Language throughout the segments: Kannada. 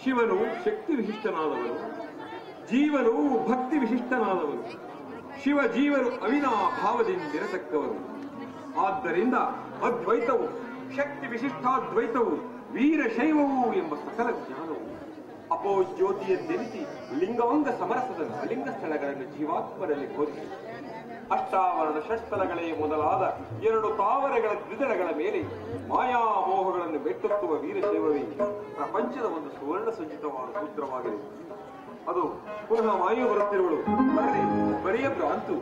ಶಿವನು ಶಕ್ತಿ ವಿಶಿಷ್ಟನಾದವನು, ಜೀವನು ಭಕ್ತಿ ವಿಶಿಷ್ಟನಾದವನು. ಶಿವ ಜೀವರು ಅವಿನಾಭಾವದಿಂದಿರತಕ್ಕವರು. ಆದ್ದರಿಂದ ಅದ್ವೈತವು, ಶಕ್ತಿ ವಿಶಿಷ್ಟಾದ್ವೈತವು, ವೀರಶೈವವು ಎಂಬ ಸಕಲ ಜ್ಞಾನವು ಅಪೋ ಜ್ಯೋತಿಯದ್ದೆನಿಸಿ ಲಿಂಗಾಂಗ ಸಮರಸದ ಅಲಿಂಗ ಸ್ಥಳಗಳನ್ನು ಜೀವಾತ್ಮರಲ್ಲಿ ಬೋಧಿಸಿ ಅಷ್ಟಾವರಣ ಷಟ್ಸ್ಥಲಗಳೇ ಮೊದಲಾದ 2 ತಾವರೆಗಳ ದ್ವಿದಳಗಳ ಮೇಲೆ ಮಾಯಾಮೋಹಗಳನ್ನು ಬೆಟ್ಟುತ್ತುವ ವೀರಶೈವವೇ ಪ್ರಪಂಚದ ಒಂದು ಸುವರ್ಣ ಸಂಚಿತವಾದ ಸೂತ್ರವಾಗಿದೆ. ಅದು ಪುನಃ ಮಾಯು ಬರುತ್ತಿರುವಳು. ಬರೆಯ ಭ್ರಾಂತು.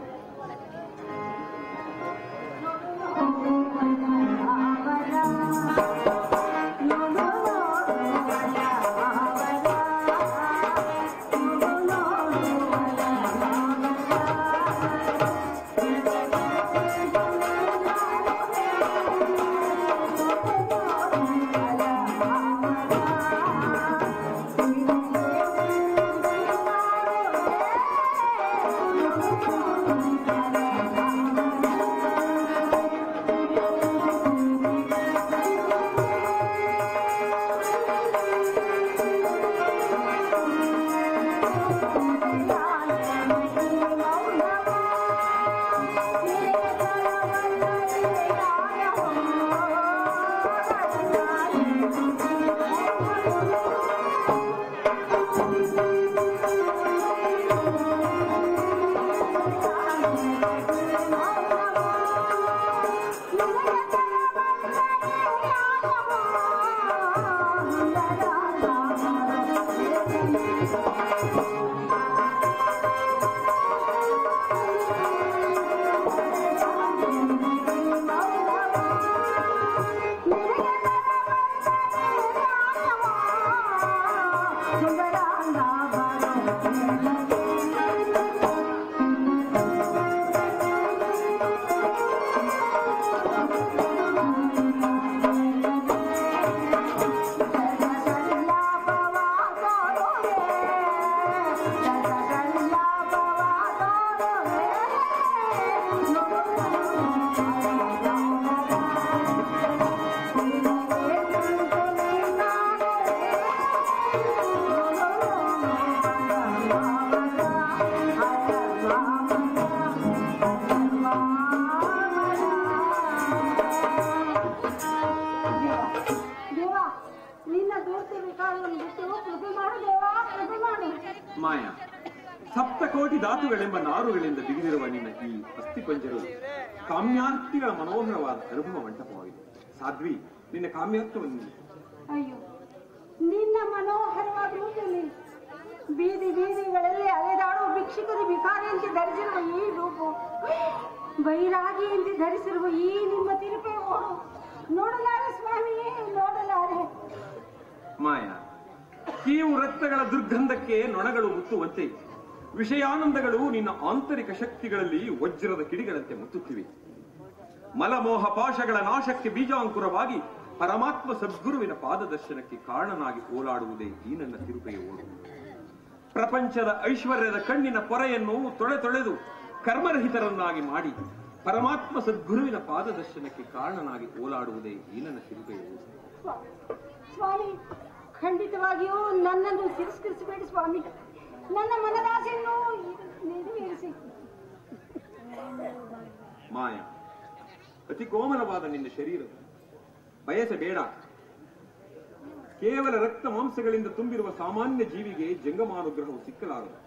ಮಾಯಾ, ಸಪ್ತಕೋಟಿ ಧಾತುಗಳೆಂಬ ನಾರುಗಳಿಂದ ಬಿಗಿದಿರುವ ನಿನ್ನ ಈ ಅಸ್ಥಿಪಂಜರವು ಕಾಮ್ಯಾರ್ಥಿಗಳ ಮನೋಹರವಾದ ಅನುಭವ ಮಂಟಪವಾಗಿದೆ. ಸಾಧ್ವಿ, ನಿನ್ನ ಕಾಮ್ಯಾರ್ಥವನ್ನು. ಅಯ್ಯೋ, ನಿನ್ನ ಮನೋಹರವಾದ ರೂಪದಲ್ಲಿ ಬೀದಿ ಬೀದಿಗಳಲ್ಲಿ ಅಲೆದಾಡುವ ಭಿಕ್ಷುಕರು ಭಿಕಾರಿಯಂತೆ ಧರಿಸಿರುವ ಈ ರೂಪು, ಬೈರಾಗಿಯಂತೆ ಧರಿಸಿರುವ ಈ ನಿಮ್ಮ ತಿರುಪೆ ಓಡು ನೋಡಲಾರೆ ಸ್ವಾಮಿಯೇ, ನೋಡಲಾರೆ. ಮಾಯಾ, ಕೀವು ರಕ್ತಗಳ ದುರ್ಗಂಧಕ್ಕೆ ನೊಣಗಳು ಮುತ್ತುವಂತೆ ವಿಷಯಾನಂದಗಳು ನಿನ್ನ ಆಂತರಿಕ ಶಕ್ತಿಗಳಲ್ಲಿ ವಜ್ರದ ಕಿಡಿಗಳಂತೆ ಮುತ್ತುತ್ತಿವೆ. ಮಲಮೋಹ ಪಾಶಗಳ ನಾಶಕ್ಕೆ ಬೀಜಾಂಕುರವಾಗಿ ಪರಮಾತ್ಮ ಸದ್ಗುರುವಿನ ಪಾದದರ್ಶನಕ್ಕೆ ಕಾರಣನಾಗಿ ಓಲಾಡುವುದೇ ಈ ನನ್ನ ತಿರುಪೆಯ ಓಡು. ಪ್ರಪಂಚದ ಐಶ್ವರ್ಯದ ಕಣ್ಣಿನ ಪೊರೆಯನ್ನು ತೊಳೆದು ಕರ್ಮರಹಿತರನ್ನಾಗಿ ಮಾಡಿ ಪರಮಾತ್ಮ ಸದ್ಗುರುವಿನ ಪಾದದರ್ಶನಕ್ಕೆ ಕಾರಣನಾಗಿ ಓಲಾಡುವುದೇ ಈ ನನ್ನ ತಿರುಪೆಯ ಓಡು. ಸ್ವಾಮಿ, ಖಂಡಿತವಾಗಿಯೂ ನನ್ನನ್ನು ತಿರಸ್ಕರಿಸಬೇಡಿ ಸ್ವಾಮಿ. ನನ್ನ ಮನದಾಸೆಯನ್ನು ನೆರವೇರಿಸಿ. ಮಾಯ, ಅತಿ ಕೋಮಲವಾದ ನಿನ್ನ ಶರೀರ ಬಯಸಬೇಡ. ಕೇವಲ ರಕ್ತ ಮಾಂಸಗಳಿಂದ ತುಂಬಿರುವ ಸಾಮಾನ್ಯ ಜೀವಿಗೆ ಜಂಗಮಾನುಗ್ರಹವು ಸಿಕ್ಕಲಾರದು.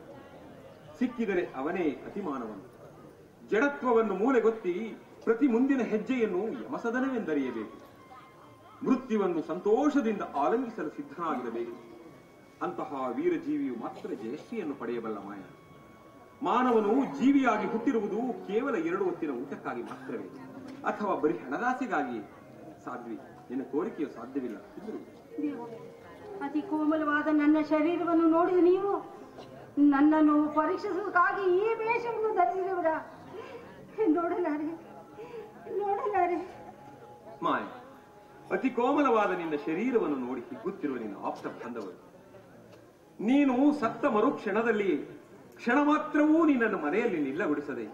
ಸಿಕ್ಕಿದರೆ ಅವನೇ ಅತಿಮಾನವನು. ಜಡತ್ವವನ್ನು ಮೂಲೆಗೊತ್ತಿ ಪ್ರತಿ ಮುಂದಿನ ಹೆಜ್ಜೆಯನ್ನು ಯಮಸದನವೆಂದರಿಯಬೇಕು. ಮೃತ್ಯುವನ್ನು ಸಂತೋಷದಿಂದ ಆಲಂಗಿಸಲು ಸಿದ್ಧನಾಗಿರಬೇಕು. ಅಂತಹ ವೀರಜೀವಿಯು ಮಾತ್ರ ಜಯಶ್ರೀಯನ್ನು ಪಡೆಯಬಲ್ಲ. ಮಾಯ, ಮಾನವನು ಜೀವಿಯಾಗಿ ಹುಟ್ಟಿರುವುದು ಕೇವಲ 2 ಹೊತ್ತಿನ ಊಟಕ್ಕಾಗಿ ಮಾತ್ರವೇ, ಅಥವಾ ಬರೀ ಹಣದಾಸೆಗಾಗಿಯೇ? ಸಾಧ್ವಿ, ನಿನ್ನ ಕೋರಿಕೆಯು ಸಾಧ್ಯವಿಲ್ಲ. ಅತಿ ಕೋಮಲವಾದ ನನ್ನ ಶರೀರವನ್ನು ನೋಡಿದ ನೀವು ನನ್ನನ್ನು ಪರೀಕ್ಷಿಸುವುದಕ್ಕಾಗಿ ಈ ವೇಷವನ್ನು ಧರಿಸಿದವರ? ನೋಡಲಾರೆ, ನೋಡಲಾರೆ. ಮಾಯ, ಅತಿ ಕೋಮಲವಾದ ನಿನ್ನ ಶರೀರವನ್ನು ನೋಡಿ ಹಿಗ್ಗುತ್ತಿರುವ ನಿನ್ನ ಆಪ್ತ ಬಾಂಧವರು. ನೀನು ಸತ್ತ ಮರುಕ್ಷಣದಲ್ಲಿ ಕ್ಷಣ ಮಾತ್ರವೂ ನಿನ್ನನ್ನು ಮನೆಯಲ್ಲಿ ನಿಲ್ಲಗೊಳಿಸದೆ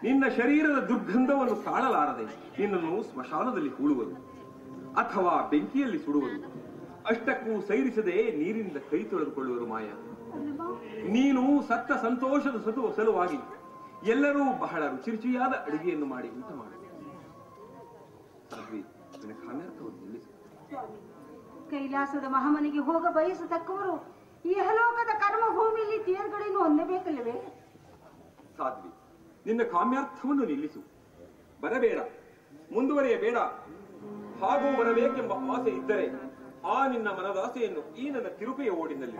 ನಿನ್ನ ಶರೀರದ ದುರ್ಗಂಧವನ್ನು ತಾಳಲಾರದೆ ನಿನ್ನನ್ನು ಸ್ಮಶಾನದಲ್ಲಿ ಹೂಳುವರು. ಅಥವಾ ಬೆಂಕಿಯಲ್ಲಿ ಸುಡುವರು. ಅಷ್ಟಕ್ಕೂ ಸೈರಿಸದೆ ನೀರಿನಿಂದ ಕೈ ತೊಳೆದುಕೊಳ್ಳುವರು ಮಾಯ. ನೀನು ಸತ್ತ ಸಂತೋಷದ ಸಲುವಾಗಿ ಎಲ್ಲರೂ ಬಹಳ ರುಚಿಯಾದ ಅಡುಗೆಯನ್ನು ಮಾಡಿ ಊಟ ಮಾಡಿ ಕೈಲಾಸದ ಮಹಾಮನೆಗೆ ಹೋಗ ಬಯಸತಕ್ಕವರು ಇಹಲೋಕದ ಕರ್ಮ ಭೂಮಿಯಲ್ಲಿ ತೇರ್ಗಡೆಯನ್ನು ಹೊಂದಬೇಕಲ್ಲವೇ? ಸಾಧ್ವಿ, ನಿನ್ನ ಕಾಮ್ಯಾರ್ಥವನ್ನು ನಿಲ್ಲಿಸು. ಬರಬೇಡ, ಮುಂದುವರಿಯಬೇಡ. ಹಾಗೂ ಬರಬೇಕೆಂಬ ಆಸೆ ಇದ್ದರೆ ಆ ನಿನ್ನ ಮನದಾಸೆಯನ್ನು ಈ ನನ್ನ ತಿರುಪೆಯ ಓಡಿನಲ್ಲಿ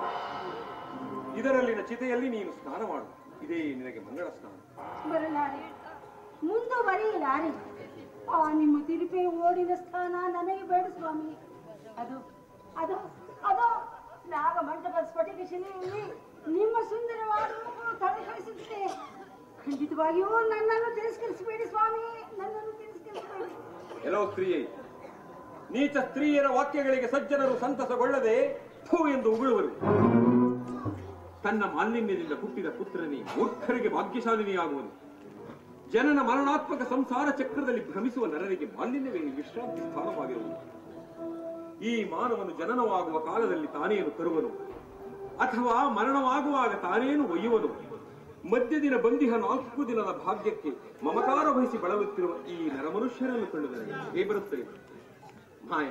ಇದರಲ್ಲಿನ ಚಿತೆಯಲ್ಲಿ ನೀನು ಸ್ನಾನ ಮಾಡು. ಇದೇ ನಿನಗೆ ಮಂಗಳ ಸ್ನಾನ. ಬರಲಾರೆ, ಮುಂದುವರಿಯಲಾರೆ. ಆ ನಿಮ್ಮ ತಿರುಪೆಯ ಓಡಿನ ಸ್ಥಾನ ನನಗೆ ಬೇಡ ಸ್ವಾಮಿ. ಅದು ಅದು ಅದು ನಾಗಮಂಟಪದ ಸ್ಫಟಿಕ ಶಿಲೆಯಲ್ಲಿ ನಿಮ್ಮ ಸುಂದರವಾದ ತಲೆಕಳಿಸುತ್ತೆ. ಖಂಡಿತವಾಗಿಯೂ ನನ್ನನ್ನು ತಿರಸ್ಕರಿಸಬೇಡಿ ಸ್ವಾಮಿ, ನನ್ನನ್ನು ತಿರಸ್ಕರಿಸಬೇಡಿ. ಎಲ್ಲೋ ಸ್ತ್ರೀಯೇ, ನೀಚ ಸ್ತ್ರೀಯರ ವಾಕ್ಯಗಳಿಗೆ ಸಜ್ಜನರು ಸಂತಸಗೊಳ್ಳದೆ ಥೂ ಎಂದು ಉಗುಳುವರು. ತನ್ನ ಮಾಲಿನ್ಯದಿಂದ ಹುಟ್ಟಿದ ಪುತ್ರನೇ ಮೂರ್ಖರಿಗೆ ಭಾಗ್ಯಶಾಲಿನಿಯಾಗುವನು. ಜನನ ಮರಣಾತ್ಮಕ ಸಂಸಾರ ಚಕ್ರದಲ್ಲಿ ಭ್ರಮಿಸುವ ನರರಿಗೆ ಮಾಲಿನ್ಯವೇ ವಿಶ್ರಾಂತಿ ಸ್ಥಾನವಾಗಿರುವುದು. ಈ ಮಾನವನು ಜನನವಾಗುವ ಕಾಲದಲ್ಲಿ ತಾನೇನು ತರುವನು ಅಥವಾ ಮರಣವಾಗುವಾಗ ತಾನೇನು ಒಯ್ಯುವನು? ಮಧ್ಯದಿನ ಬಂದಿಹ 4 ದಿನದ ಭಾಗ್ಯಕ್ಕೆ ಮಮಕಾರ ವಹಿಸಿ ಬಳಲುತ್ತಿರುವ ಈ ನರಮನುಷ್ಯರನ್ನು ಕಂಡು ನನಗೆ ಬರುತ್ತದೆ ಮಾಯ.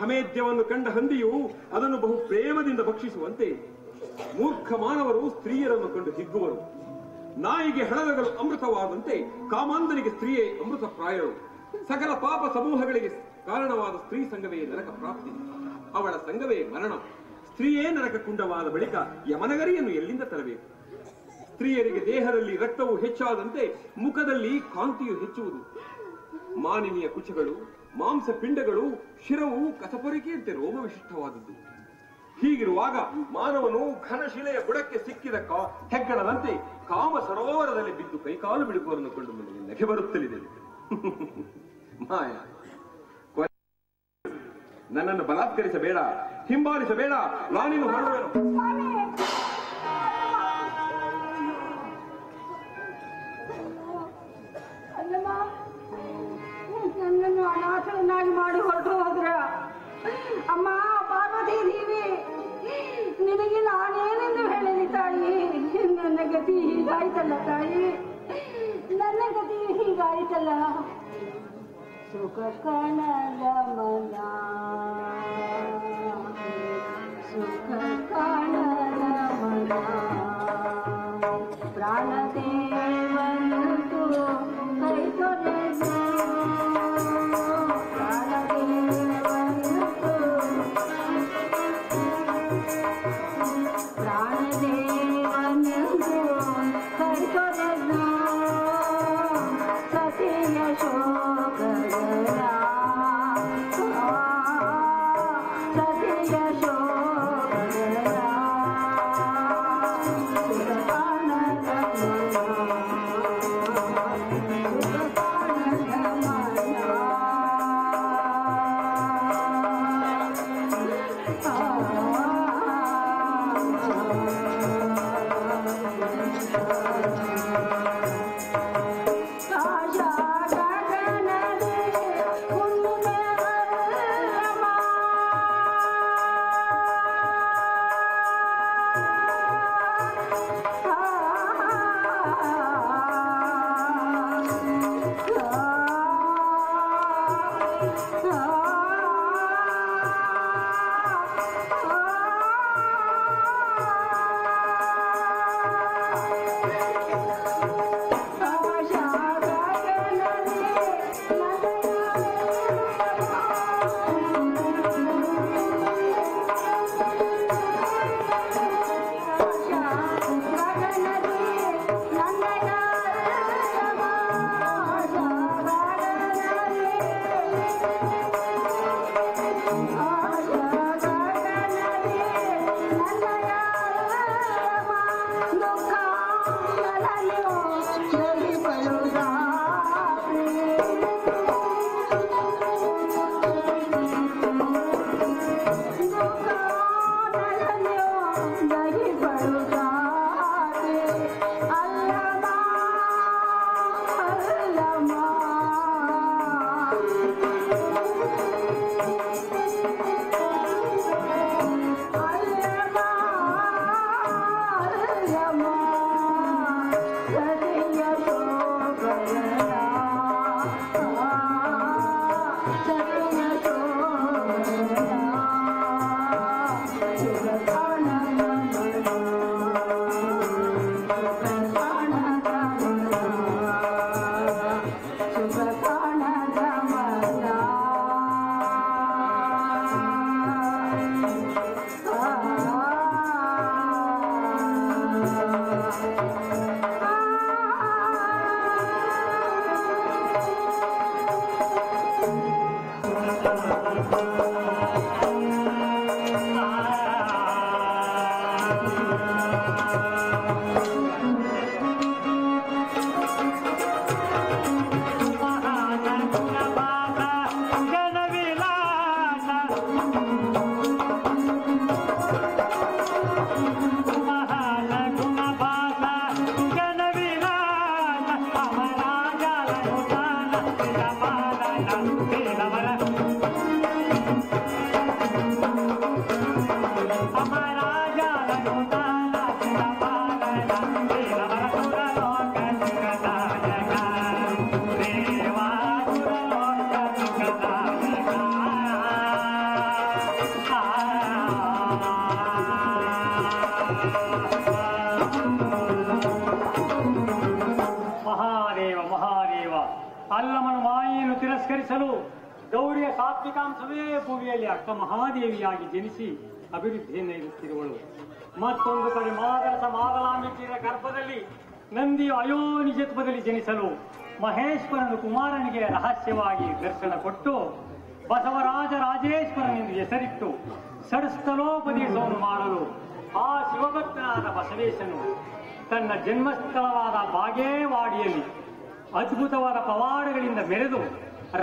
ಹಮೇದ್ಯವನ್ನು ಕಂಡ ಹಂದಿಯು ಅದನ್ನು ಬಹು ಪ್ರೇಮದಿಂದ ಭಕ್ಷಿಸುವಂತೆ ಮೂರ್ಖ ಮಾನವರು ಸ್ತ್ರೀಯರನ್ನು ಕಂಡು ಹಿಗ್ಗುವರು. ನಾಯಿಗೆ ಹಳವೆಗಳು ಅಮೃತವಾದಂತೆ ಕಾಮಾಂಧನಿಗೆ ಸ್ತ್ರೀಯೇ ಅಮೃತ ಪ್ರಾಯಳು. ಸಕಲ ಪಾಪ ಸಮೂಹಗಳಿಗೆ ಕಾರಣವಾದ ಸ್ತ್ರೀ ಸಂಘವೇ ನರಕ ಪ್ರಾಪ್ತಿ, ಅವಳ ಸಂಘವೇ ಮರಣ. ಸ್ತ್ರೀಯೇ ನರಕ ಕುಂಡವಾದ ಬಳಿಕ ಯಮನಗರಿಯನ್ನು ಎಲ್ಲಿಂದ ತರಬೇಕು? ಸ್ತ್ರೀಯರಿಗೆ ದೇಹದಲ್ಲಿ ರಕ್ತವು ಹೆಚ್ಚಾದಂತೆ ಮುಖದಲ್ಲಿ ಕಾಂತಿಯು ಹೆಚ್ಚುವುದು. ಮಾನಿನಿಯ ಕುಚಗಳು, ಮಾಂಸ ಪಿಂಡಗಳು, ಶಿರವು ಕಸಪೊರಿಕೆಯಂತೆ ರೋಮ ವಿಶಿಷ್ಟವಾದದ್ದು. ಹೀಗಿರುವಾಗ ಮಾನವನು ಘನಶಿಲೆಯ ಬುಡಕ್ಕೆ ಸಿಕ್ಕಿದ ಹೆಗ್ಗಣದಂತೆ ಕಾಮ ಸರೋವರದಲ್ಲಿ ಬಿದ್ದು ಕೈಕಾಲು ಬಿಡುವವರನ್ನು ಕಂಡು ನನಗೆ ನಗೆ ಬರುತ್ತಲಿದೆ. ಮಾಯ, ನನ್ನನ್ನು ಬಲಾತ್ಕರಿಸಬೇಡ, ಹಿಂಬಾಲಿಸಬೇಡ. ನಾನಿನ್ನು ಹೊರಡುವೆನು. ನನ್ನನ್ನು ಅನಾಥವನ್ನಾಗಿ ಮಾಡಿ ಹೊರಟು ಹೋದ್ರ ಅಮ್ಮ ಪಾರ್ವತಿ ದೇವಿ, ನಿನಗೆ ನಾನೇನೆಂದು ಹೇಳಲಿ ತಾಯಿ? ನನ್ನ ಗತಿ ಹೀಗಾಯ್ತಲ್ಲ ತಾಯಿ, ನನ್ನ ಗತಿ ಹೀಗಾಯ್ತಲ್ಲ. ಸುಖ ಕಾಣದ ಮನ, ಸುಖ ಕಾಣದ ಮನ, ಪ್ರಾಣದೇವನಂತೂ ಕೈ ತೊರೆದು, ಪ್ರಾಣದೇವನಂತೂ ಕೈ ತೊರೆದು ಸತಿಯ ಶೋಕದ ಸತಿಯ ಶೋಕದ ಗೌರಿಯ ಸಾತ್ವಿಕಾಂಶವೇ ಭೂಮಿಯಲ್ಲಿ ಅಕ್ಕ ಮಹಾದೇವಿಯಾಗಿ ಜನಿಸಿ ಅಭಿವೃದ್ಧಿಯನ್ನು ಇರುತ್ತಿರುವಳು. ಮತ್ತೊಂದು ಕಡೆ ಮಾದರಸ ಮಾದಲಾಂಬಿಕೆಯ ಗರ್ಭದಲ್ಲಿ ನಂದಿಯು ಅಯೋನಿಜತ್ವದಲ್ಲಿ ಜನಿಸಲು ಮಹೇಶ್ವರನು ಕುಮಾರನಿಗೆ ರಹಸ್ಯವಾಗಿ ದರ್ಶನ ಕೊಟ್ಟು ಬಸವರಾಜ ರಾಜೇಶ್ವರನೆಂದು ಹೆಸರಿಟ್ಟು ಷಡ್ಸ್ಥಲೋಪದೇಶವನ್ನು ಮಾಡಲು ಆ ಶಿವಭಕ್ತನಾದ ಬಸವೇಶನು ತನ್ನ ಜನ್ಮಸ್ಥಳವಾದ ಬಾಗೇವಾಡಿಯಲ್ಲಿ ಅದ್ಭುತವಾದ ಪವಾಡಗಳಿಂದ ಮೆರೆದು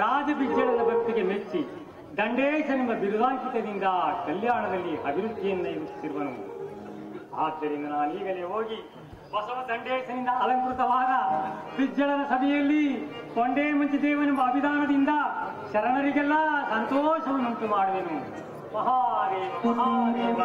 ರಾಜಬಿಜ್ಜಳದ ಭಕ್ತಿಗೆ ಮೆಚ್ಚಿ ದಂಡೇಶನೆಂಬ ಬಿರುದಾಂಕಿತದಿಂದ ಕಲ್ಯಾಣದಲ್ಲಿ ಅಭಿವೃದ್ಧಿಯನ್ನು ಇರುತ್ತಿರುವನು. ಆದ್ದರಿಂದ ನಾನೀಗಲೇ ಹೋಗಿ ಬಸವ ದಂಡೇಶನಿಂದ ಅಲಂಕೃತವಾದ ಬಿಜ್ಜಳದ ಸಭೆಯಲ್ಲಿ ಕೊಂಡೇ ಮಂಚಿದೇವನೆಂಬ ಅಭಿಧಾನದಿಂದ ಶರಣರಿಗೆಲ್ಲ ಸಂತೋಷವನ್ನುಂಟು ಮಾಡುವೆನು. ಮಹಾದೇವ ಮಹಾದೇವ.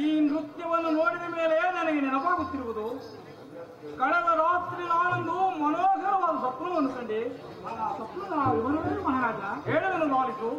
ಈ ನೃತ್ಯವನ್ನು ನೋಡಿದ ಮೇಲೆ ನನಗೆ ನೆನಪಾಗುತ್ತಿರುವುದು, ಕಳೆದ ರಾತ್ರಿ ನಾನೊಂದು ಮನೋಹರವಾದ ಸ್ವಪ್ನವನ್ನು ಕಂಡೆ. ಆ ಸ್ವಪ್ನ ವಿವರವೇ ಮಹಾರಾಜ ಹೇಳಲು ನಾಲಿತು.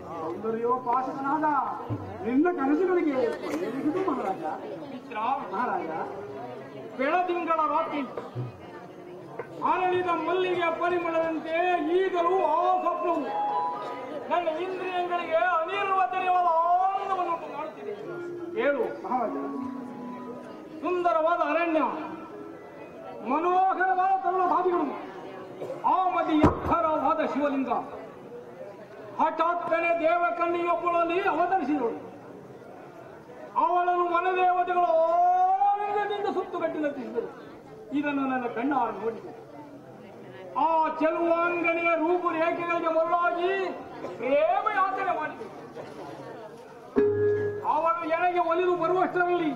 ಸೌಂದರ್ಯೋಪಾಸಕನಾದ ನಿನ್ನ ಕನಸುಗಳಿಗೆ ಮಹಾರಾಜ. ಮಹಾರಾಜ, ಬೆಳದಿಂಗಳ ರಾತ್ರಿ ಅರಳಿದ ಮಲ್ಲಿಗೆ ಪರಿಮಳದಂತೆ ಈಗಲೂ ಆ ಸ್ವಪ್ನವು ನನ್ನ ಇಂದ್ರಿಯಗಳಿಗೆ ಅನಿರ್ವಚನೀಯವಾದ ಆನಂದವನ್ನು ಮಾಡುತ್ತಿದೆ. ಹೇಳು ಮಹಾರಾಜ. ಸುಂದರವಾದ ಅರಣ್ಯ, ಮನೋಹರವಾದ ತರುಣ ಭಾವಿಗಳು, ಆ ಮಧ್ಯೆ ಎತ್ತರವಾದ ಶಿವಲಿಂಗ, ಹಠಾತ್ತನೆ ದೇವಕನ್ನಿಯೊಬ್ಬಳಲ್ಲಿ ಅವತರಿಸಿದಳು. ಅವಳನ್ನು ವನದೇವತೆಗಳು ಆನಂದದಿಂದ ಸುತ್ತುಗಟ್ಟಿಸಿದರು. ಇದನ್ನು ನನ್ನ ಕಣ್ಣಾರು ನೋಡಿದೆ. ಆ ಚೆಲುವಾಂಗನೆಯ ರೂಪುರೇಖೆಗಳಿಗೆ ಮರುಳಾಗಿ ಪ್ರೇಮ ಯಾತ್ರೆ ಮಾಡಿದೆ. ಅವಳು ಎಳೆಗೆ ಒಲಿದು ಬರುವಷ್ಟರಲ್ಲಿ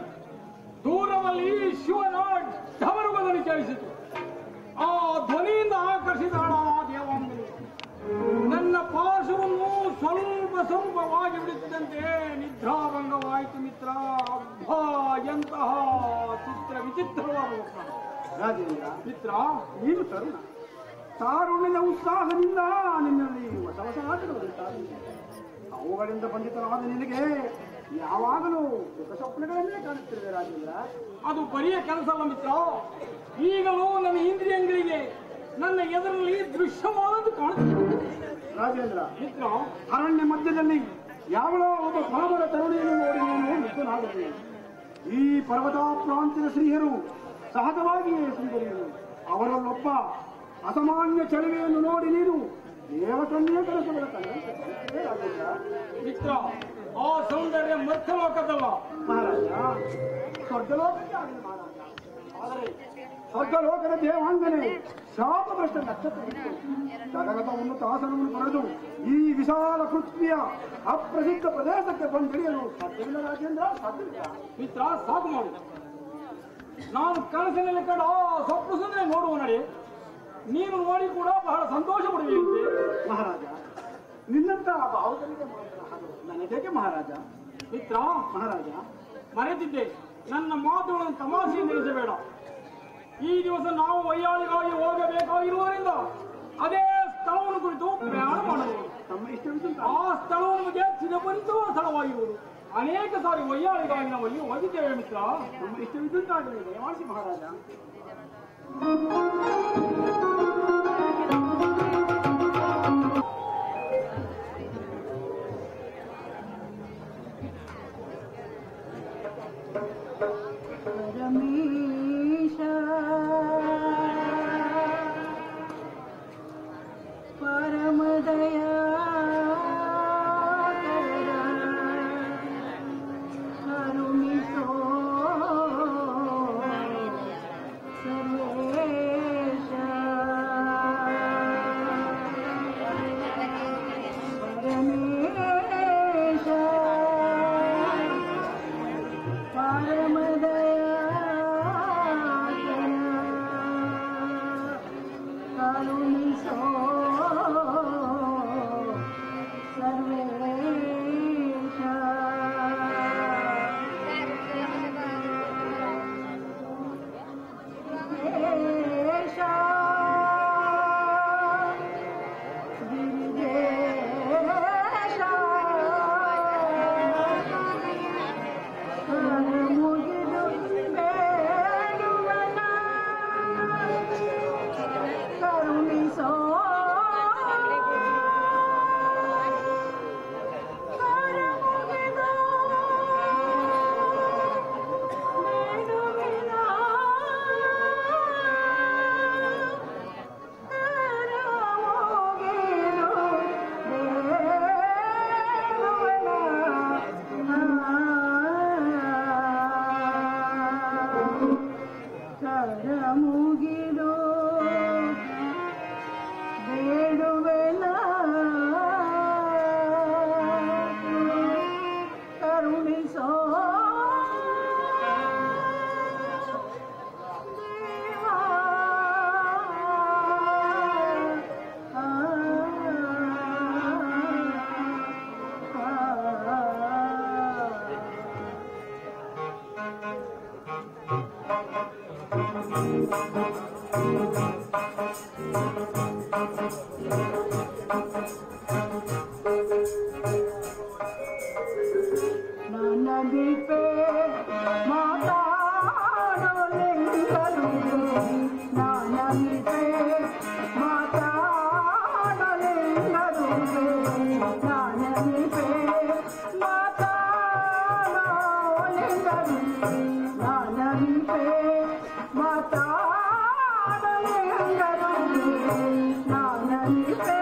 ಮಿತ್ರ ಅಬ್ಬಾ ಎಂತಹ ಚಿತ್ರ ವಿಚಿತ್ರವಾದ ಮಕ್ಕಳು. ರಾಜೇಂದ್ರ ಮಿತ್ರ ನೀನು ತರುಣ, ತಾರುಣ್ಯದ ಉತ್ಸಾಹದಿಂದ ನಿನ್ನಲ್ಲಿ ಹೊಸ ಹೊಸ ಆಟಗಳು ಉಂಟಾಗಿದೆ. ಅವುಗಳಿಂದ ಬಂಧಿತನಾದ ನಿನಗೆ ಯಾವಾಗಲೂ ಸುಖ ಸ್ವಪ್ನಗಳನ್ನೇ ಕಾಣುತ್ತಿರುವೆ ರಾಜೇಂದ್ರ. ಅದು ಬರಿಯ ಕೆಲಸವಲ್ಲ ಮಿತ್ರ. ಈಗಲೂ ನನ್ನ ಇಂದ್ರಿಯಗಳಿಗೆ ನನ್ನ ಎದುರಲ್ಲಿ ದೃಶ್ಯವಾದದ್ದು ಕಾಣುತ್ತಿದೆ ರಾಜೇಂದ್ರ, ಮಿತ್ರ. ಅರಣ್ಯ ಮಧ್ಯದಲ್ಲಿ ಯಾವಳೋ ಒಬ್ಬ ಪಾಮರ ತರುಣಿಯನ್ನು ನೋಡಿ ನಾನು ಮುಗ್ಧನಾಗುತ್ತೇನೆ. ಈ ಪರ್ವತ ಪ್ರಾಂತ್ಯದ ಸ್ತ್ರೀಯರು ಸಹಜವಾಗಿಯೇ ಸುಂದರಿಯರು. ಅವರಲ್ಲೊಬ್ಬ ಅಸಾಮಾನ್ಯ ಚಳುವೆಯನ್ನು ನೋಡಿ ನೀನು ದೇವಕನ್ಯೇ ಕನಸುಗಳ ರಾಜೇಂದ್ರ. ಮಿತ್ರ, ಆ ಸೌಂದರ್ಯ ಮಧ್ಯಲೋಕದಲ್ಲ ಮಹಾರಾಜ, ಸ್ವರ್ಗಲೋಕಕ್ಕೆ ಆಗಲಿ ಮಹಾರಾಜ. ಆದರೆ ಸ್ವರ್ಗಲೋಕದ ದೇವಾಂಗನೆ ಶಾಪಭ್ರಷ್ಟ ನಕ್ಷತ್ರ ಜಗದ ಉನ್ನತ ಆಸನವನ್ನು ಪಡೆದು ಈ ವಿಶಾಲ ಪೃಥ್ವಿಯ ಅಪ್ರಸಿದ್ಧ ಪ್ರದೇಶಕ್ಕೆ ಬಂದಿಳಿಯಲು ಸಾಧ್ಯವಿಲ್ಲ ರಾಜೇಂದ್ರ, ಸಾಧ್ಯವಿಲ್ಲ. ಮಿತ್ರ, ಸಾಕು ಮಾಡು. ನಾನು ಕನಸಿನಲ್ಲಿ ಕಂಡು ಆ ಸ್ವಪ್ನ ಸುಂದರಿ ನೋಡುವ ನಡೆ ನೀನು ನೋಡಿ ಕೂಡ ಬಹಳ ಸಂತೋಷ ಪಡುವಂತೆ. ಮಹಾರಾಜ, ನಿನ್ನಂತಹ ಭಾವಗಳಿಗೆ ನನಗೇಕೆ ಮಹಾರಾಜ? ಮಿತ್ರ, ಮಹಾರಾಜ, ಮರೆತಿದ್ದೆ. ನನ್ನ ಮಾತುಗಳನ್ನು ತಮಾಷೆಯಿಂದ ಎಣಿಸಬೇಡ. ಈ ದಿವಸ ನಾವು ವೈಯಾಳಿಗಾಗಿ ಹೋಗಬೇಕಾಗಿರುವುದರಿಂದ ಅದೇ ಸ್ಥಳವನ್ನು ಕುರಿತು ಪ್ರಯಾಣ ಮಾಡಬಹುದು. ತಮ್ಮ ಇಷ್ಟವಿದ್ದಂತ ಆ ಸ್ಥಳವು ನಮಗೆ ಚಿರಪರಿಸುವ ಸ್ಥಳವಾಗಿರುವುದು. ಅನೇಕ ಸಾರಿ ವೈಯಾಳಿಗಾಗಿ ನಾವು ಅಲ್ಲಿ ಹೋಗಿದ್ದೇವೆ ಮಿತ್ರ. ನಮ್ಮ ಇಷ್ಟವಿದ್ದಂತಾಗಲಿ ದಯಮಾಡಿಸಿ ಮಹಾರಾಜ. ರಮೇಶ ಪರಮದಯಾ ಕರುಣಿಸೋ ಸರ್ವೇಶ. ಪರಮೇಶ ಪರಮದಯಾ ಕರುಣಿಸೋ ಸರ್ವೇಶ. ದೇಶ ಗಿರಿದೇಶ ಮುಗಿದು ಬೇಡುವನ ಕರುಣಿಸೋ ಮುಗಿದು ಬೇಡುವೆನ ಕರುಣಿಸೋ ದೇವಾ. ನನ್ನ ಬಿಟ್ಟೆ ಮಾತಾಡಲೆಂದರು, ನನ್ನ ಬಿಟ್ಟೆ ಮಾತಾಡಲೆಂದರು, ನನ್ನ ಬಿಟ್ಟೆ ಮಾತಾಡಲೆಂದರು, ನನ್ನ ಬಿಟ್ಟೆ ಮಾತಾಡಲೆಂದರು, ನನ್ನ ಬಿಟ್ಟೆ